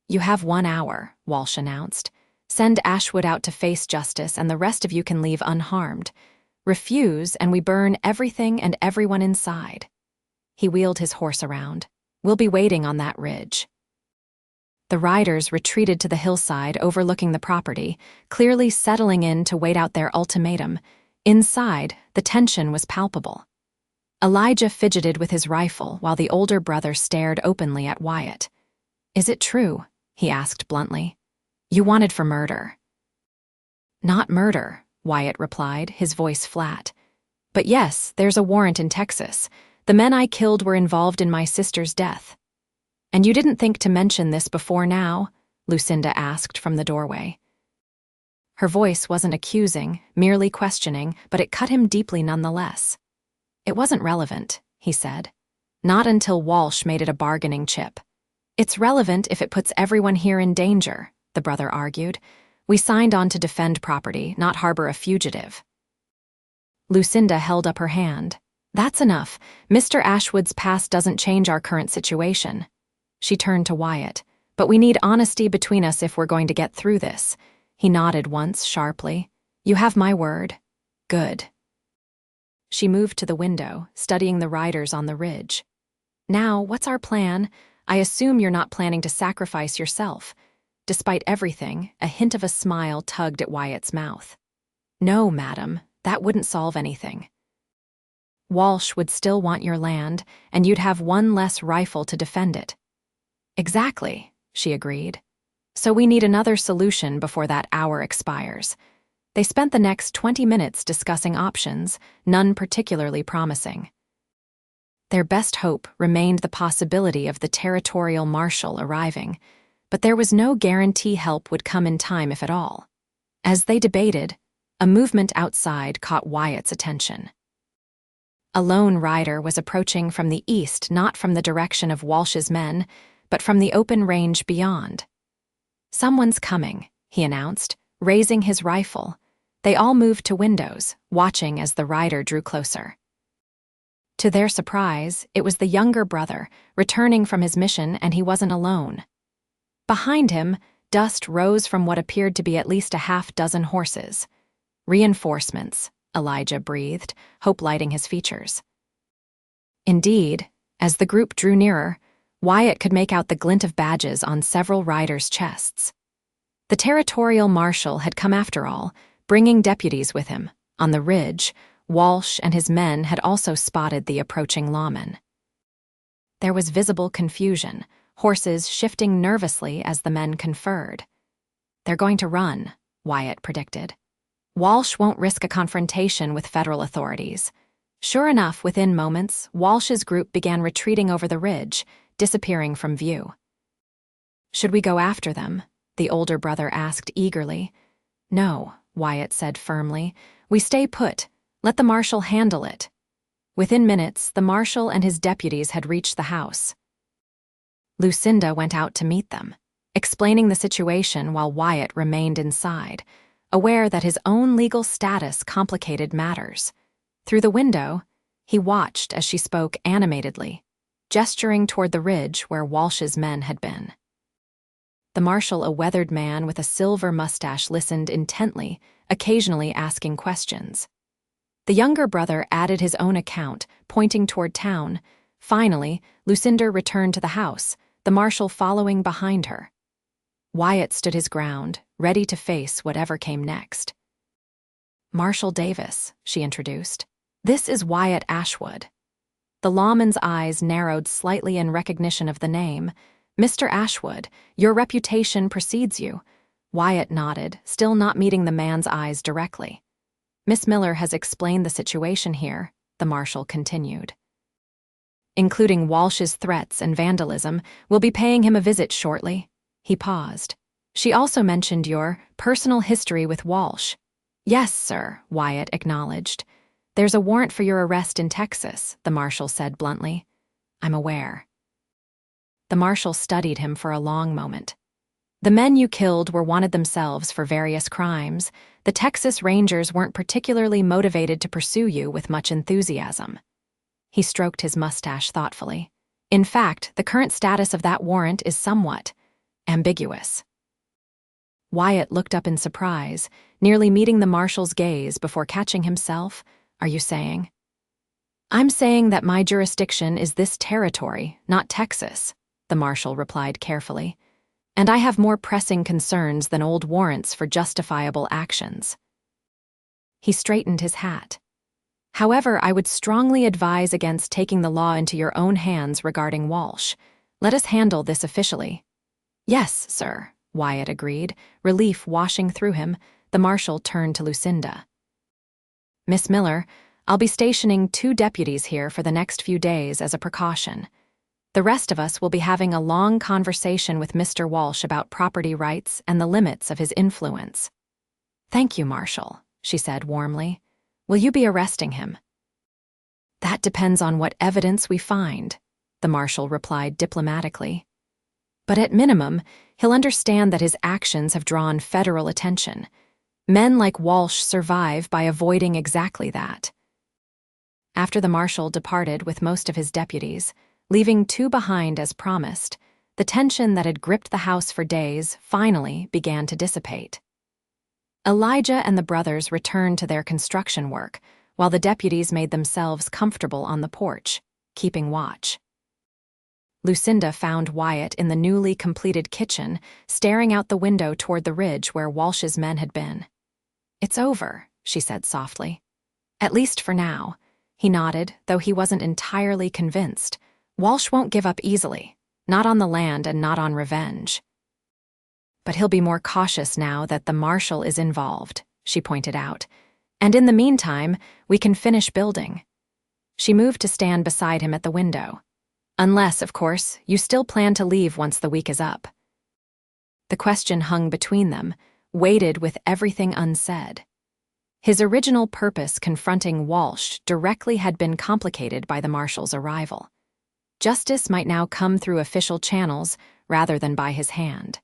You have 1 hour, Walsh announced. Send Ashwood out to face justice and the rest of you can leave unharmed. Refuse and we burn everything and everyone inside. He wheeled his horse around. We'll be waiting on that ridge. The riders retreated to the hillside overlooking the property, clearly settling in to wait out their ultimatum. Inside, the tension was palpable. Elijah fidgeted with his rifle while the older brother stared openly at Wyatt. Is it true? He asked bluntly. You wanted for murder. Not murder, Wyatt replied, his voice flat. But yes, there's a warrant in Texas. The men I killed were involved in my sister's death. "And you didn't think to mention this before now?" Lucinda asked from the doorway. Her voice wasn't accusing, merely questioning, but it cut him deeply nonetheless. "It wasn't relevant," he said. "Not until Walsh made it a bargaining chip." "It's relevant if it puts everyone here in danger," the brother argued. "We signed on to defend property, not harbor a fugitive." Lucinda held up her hand. "That's enough. Mr. Ashwood's past doesn't change our current situation." She turned to Wyatt. "But we need honesty between us if we're going to get through this." He nodded once, sharply. "You have my word." "Good." She moved to the window, studying the riders on the ridge. "Now, what's our plan? I assume you're not planning to sacrifice yourself." Despite everything, a hint of a smile tugged at Wyatt's mouth. "No, madam, that wouldn't solve anything. Walsh would still want your land, and you'd have one less rifle to defend it." "Exactly," she agreed. "So we need another solution before that hour expires." They spent the next 20 minutes discussing options, none particularly promising. Their best hope remained the possibility of the territorial marshal arriving, but there was no guarantee help would come in time if at all. As they debated, a movement outside caught Wyatt's attention. A lone rider was approaching from the east, not from the direction of Walsh's men, but from the open range beyond. "Someone's coming," he announced, raising his rifle. They all moved to windows, watching as the rider drew closer. To their surprise, it was the younger brother, returning from his mission, and he wasn't alone. Behind him, dust rose from what appeared to be at least a half-dozen horses. "Reinforcements," Elijah breathed, hope lighting his features. Indeed, as the group drew nearer, Wyatt could make out the glint of badges on several riders' chests. The territorial marshal had come after all, bringing deputies with him. On the ridge, Walsh and his men had also spotted the approaching lawmen. There was visible confusion, horses shifting nervously as the men conferred. "They're going to run," Wyatt predicted. "Walsh won't risk a confrontation with federal authorities." Sure enough, within moments, Walsh's group began retreating over the ridge, disappearing from view. "Should we go after them?" the older brother asked eagerly. "No," Wyatt said firmly. "We stay put. Let the marshal handle it." Within minutes, the marshal and his deputies had reached the house. Lucinda went out to meet them, explaining the situation while Wyatt remained inside, aware that his own legal status complicated matters. Through the window, he watched as she spoke animatedly, gesturing toward the ridge where Walsh's men had been. The marshal, a weathered man with a silver mustache, listened intently, occasionally asking questions. The younger brother added his own account, pointing toward town. Finally, Lucinda returned to the house, the marshal following behind her. Wyatt stood his ground, ready to face whatever came next. "Marshal Davis," she introduced. "This is Wyatt Ashwood." The lawman's eyes narrowed slightly in recognition of the name. "Mr. Ashwood, your reputation precedes you." Wyatt nodded, still not meeting the man's eyes directly. "Miss Miller has explained the situation here," the marshal continued. "Including Walsh's threats and vandalism. We'll be paying him a visit shortly." He paused. "She also mentioned your personal history with Walsh." "Yes, sir," Wyatt acknowledged. "There's a warrant for your arrest in Texas," the marshal said bluntly. "I'm aware." The marshal studied him for a long moment. "The men you killed were wanted themselves for various crimes. The Texas Rangers weren't particularly motivated to pursue you with much enthusiasm." He stroked his mustache thoughtfully. "In fact, the current status of that warrant is somewhat ambiguous." Wyatt looked up in surprise, nearly meeting the marshal's gaze before catching himself. "Are you saying?" "I'm saying that my jurisdiction is this territory, not Texas," the marshal replied carefully. "And I have more pressing concerns than old warrants for justifiable actions." He straightened his hat. "However, I would strongly advise against taking the law into your own hands regarding Walsh. Let us handle this officially." "Yes, sir," Wyatt agreed, relief washing through him. The marshal turned to Lucinda. "Miss Miller, I'll be stationing 2 deputies here for the next few days as a precaution." The rest of us will be having a long conversation with Mr. Walsh about property rights and the limits of his influence." "Thank you, Marshal," she said warmly. "Will you be arresting him?" "That depends on what evidence we find," the Marshal replied diplomatically. "But at minimum, he'll understand that his actions have drawn federal attention. Men like Walsh survive by avoiding exactly that." After the Marshal departed with most of his deputies, leaving 2 behind as promised, the tension that had gripped the house for days finally began to dissipate. Elijah and the brothers returned to their construction work, while the deputies made themselves comfortable on the porch, keeping watch. Lucinda found Wyatt in the newly completed kitchen, staring out the window toward the ridge where Walsh's men had been. "It's over," she said softly. "At least for now." He nodded, though he wasn't entirely convinced. Walsh won't give up easily, not on the land and not on revenge. "But he'll be more cautious now that the Marshal is involved," she pointed out. "And in the meantime, we can finish building." She moved to stand beside him at the window. "Unless, of course, you still plan to leave once the week is up." The question hung between them, weighted with everything unsaid. His original purpose confronting Walsh directly had been complicated by the Marshal's arrival. Justice might now come through official channels rather than by his hand.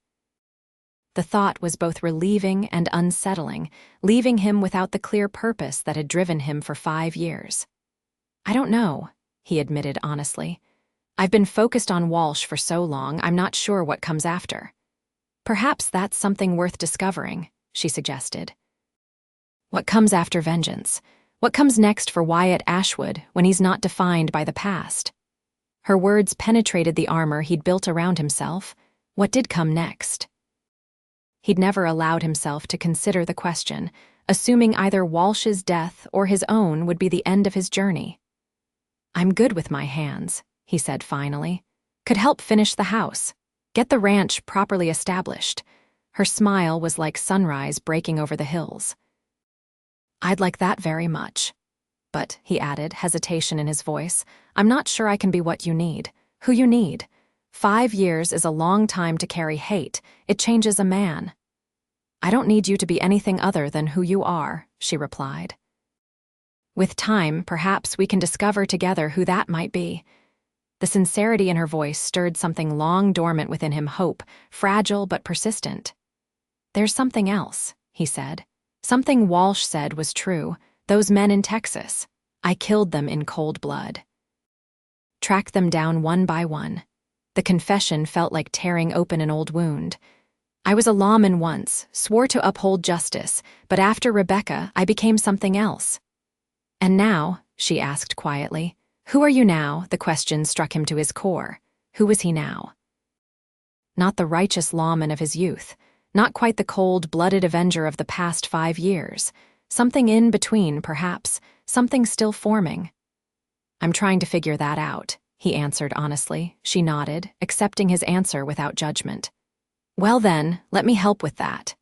The thought was both relieving and unsettling, leaving him without the clear purpose that had driven him for 5 years. "I don't know," he admitted honestly. "I've been focused on Walsh for so long, I'm not sure what comes after." "Perhaps that's something worth discovering," she suggested. "What comes after vengeance? What comes next for Wyatt Ashwood when he's not defined by the past?" Her words penetrated the armor he'd built around himself. What did come next? He'd never allowed himself to consider the question, assuming either Walsh's death or his own would be the end of his journey. "I'm good with my hands," he said finally. "Could help finish the house, get the ranch properly established." Her smile was like sunrise breaking over the hills. "I'd like that very much. But," he added, hesitation in his voice, "I'm not sure I can be what you need, who you need. 5 years is a long time to carry hate. It changes a man." "I don't need you to be anything other than who you are," she replied. "With time, perhaps we can discover together who that might be." The sincerity in her voice stirred something long dormant within him, hope, fragile but persistent. "There's something else," he said. "Something Walsh said was true. Those men in Texas. I killed them in cold blood. Tracked them down one by one." The confession felt like tearing open an old wound. "I was a lawman once, swore to uphold justice, but after Rebecca, I became something else." "And now," she asked quietly, "who are you now?" The question struck him to his core. Who was he now? Not the righteous lawman of his youth, not quite the cold-blooded avenger of the past 5 years. Something in between, perhaps, something still forming. "I'm trying to figure that out," he answered honestly. She nodded, accepting his answer without judgment. "Well then, let me help with that."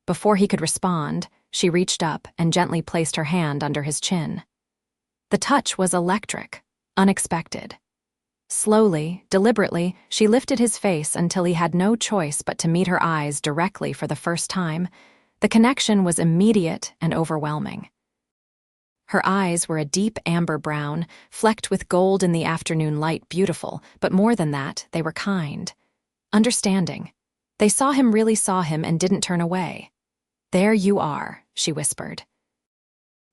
Before he could respond, she reached up and gently placed her hand under his chin. The touch was electric, unexpected. Slowly, deliberately, she lifted his face until he had no choice but to meet her eyes directly for the first time. The connection was immediate and overwhelming. Her eyes were a deep amber brown, flecked with gold in the afternoon light, beautiful, but more than that, they were kind. Understanding. They saw him, really saw him, and didn't turn away. "There you are," she whispered.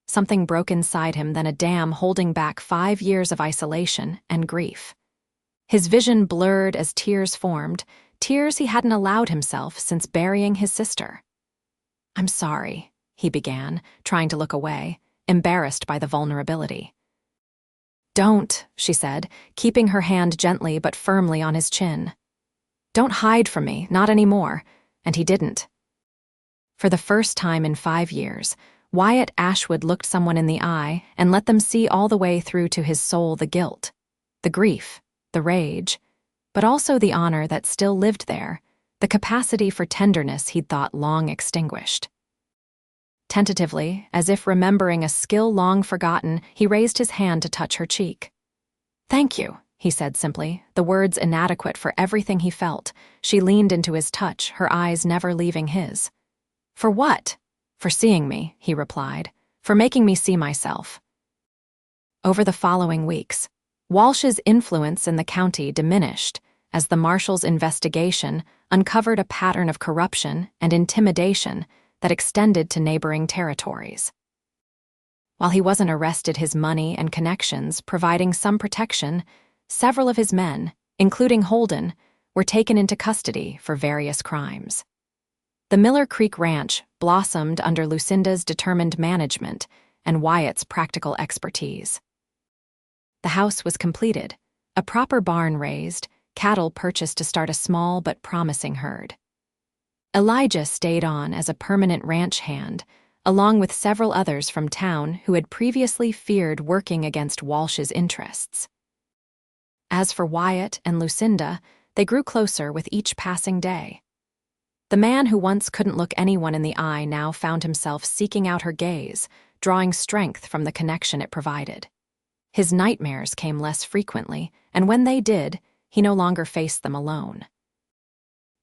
Something broke inside him, then a dam holding back 5 years of isolation and grief. His vision blurred as tears formed, tears he hadn't allowed himself since burying his sister. "I'm sorry," he began, trying to look away, embarrassed by the vulnerability. "Don't," she said, keeping her hand gently but firmly on his chin. "Don't hide from me, not anymore." And he didn't. For the first time in 5 years, Wyatt Ashwood looked someone in the eye and let them see all the way through to his soul the guilt, the grief, the rage, but also the honor that still lived there, the capacity for tenderness he'd thought long extinguished. Tentatively, as if remembering a skill long forgotten, he raised his hand to touch her cheek. "Thank you," he said simply, the words inadequate for everything he felt. She leaned into his touch, her eyes never leaving his. For what? For seeing me, he replied. For making me see myself. Over the following weeks, Walsh's influence in the county diminished as the marshal's investigation uncovered a pattern of corruption and intimidation that extended to neighboring territories. While he wasn't arrested, his money and connections providing some protection, several of his men, including Holden, were taken into custody for various crimes. The Miller Creek Ranch blossomed under Lucinda's determined management and Wyatt's practical expertise. The house was completed, a proper barn raised, cattle purchased to start a small but promising herd. Elijah stayed on as a permanent ranch hand, along with several others from town who had previously feared working against Walsh's interests. As for Wyatt and Lucinda, they grew closer with each passing day. The man who once couldn't look anyone in the eye now found himself seeking out her gaze, drawing strength from the connection it provided. His nightmares came less frequently, and when they did, he no longer faced them alone.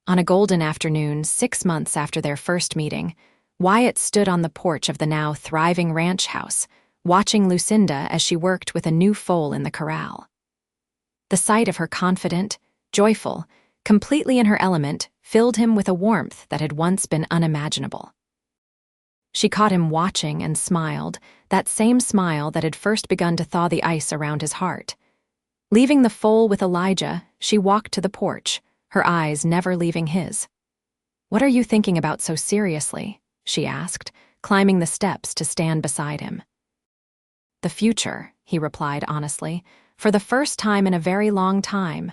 On a golden afternoon, 6 months after their first meeting, Wyatt stood on the porch of the now thriving ranch house, watching Lucinda as she worked with a new foal in the corral. The sight of her confident, joyful, completely in her element, filled him with a warmth that had once been unimaginable. She caught him watching and smiled, that same smile that had first begun to thaw the ice around his heart. Leaving the foal with Elijah, she walked to the porch, her eyes never leaving his. "What are you thinking about so seriously?" she asked, climbing the steps to stand beside him. "The future," he replied honestly, "for the first time in a very long time."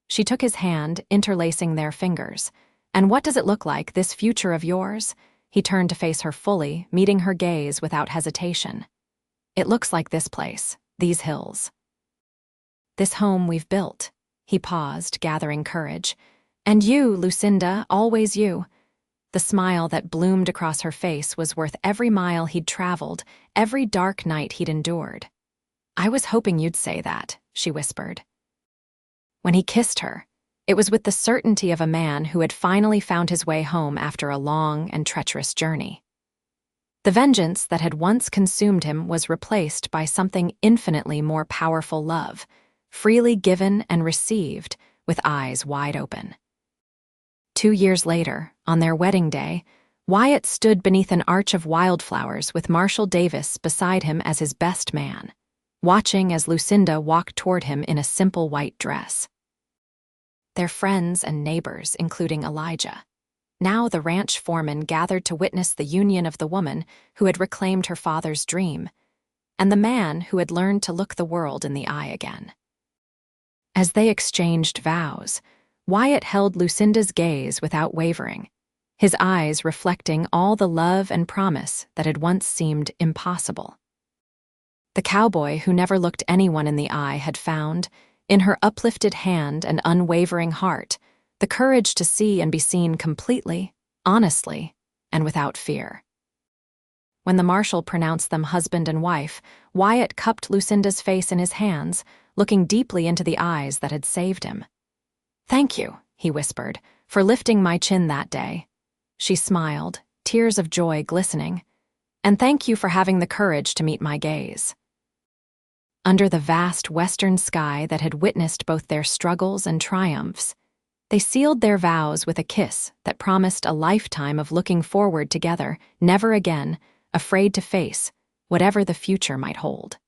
She took his hand, interlacing their fingers. "And what does it look like, this future of yours?" He turned to face her fully, meeting her gaze without hesitation. "It looks like this place, these hills. This home we've built." He paused, gathering courage. "And you, Lucinda, always you." The smile that bloomed across her face was worth every mile he'd traveled, every dark night he'd endured. "I was hoping you'd say that," she whispered. When he kissed her, it was with the certainty of a man who had finally found his way home after a long and treacherous journey. The vengeance that had once consumed him was replaced by something infinitely more powerful: love, freely given and received, with eyes wide open. 2 years later, on their wedding day, Wyatt stood beneath an arch of wildflowers with Marshal Davis beside him as his best man, watching as Lucinda walked toward him in a simple white dress. Their friends and neighbors, including Elijah. Now the ranch foreman gathered to witness the union of the woman who had reclaimed her father's dream, and the man who had learned to look the world in the eye again. As they exchanged vows, Wyatt held Lucinda's gaze without wavering, his eyes reflecting all the love and promise that had once seemed impossible. The cowboy who never looked anyone in the eye had found, in her uplifted hand and unwavering heart, the courage to see and be seen completely, honestly, and without fear. When the marshal pronounced them husband and wife, Wyatt cupped Lucinda's face in his hands, looking deeply into the eyes that had saved him. "Thank you," he whispered, "for lifting my chin that day." She smiled, tears of joy glistening. "And thank you for having the courage to meet my gaze." Under the vast western sky that had witnessed both their struggles and triumphs, they sealed their vows with a kiss that promised a lifetime of looking forward together, never again afraid to face whatever the future might hold.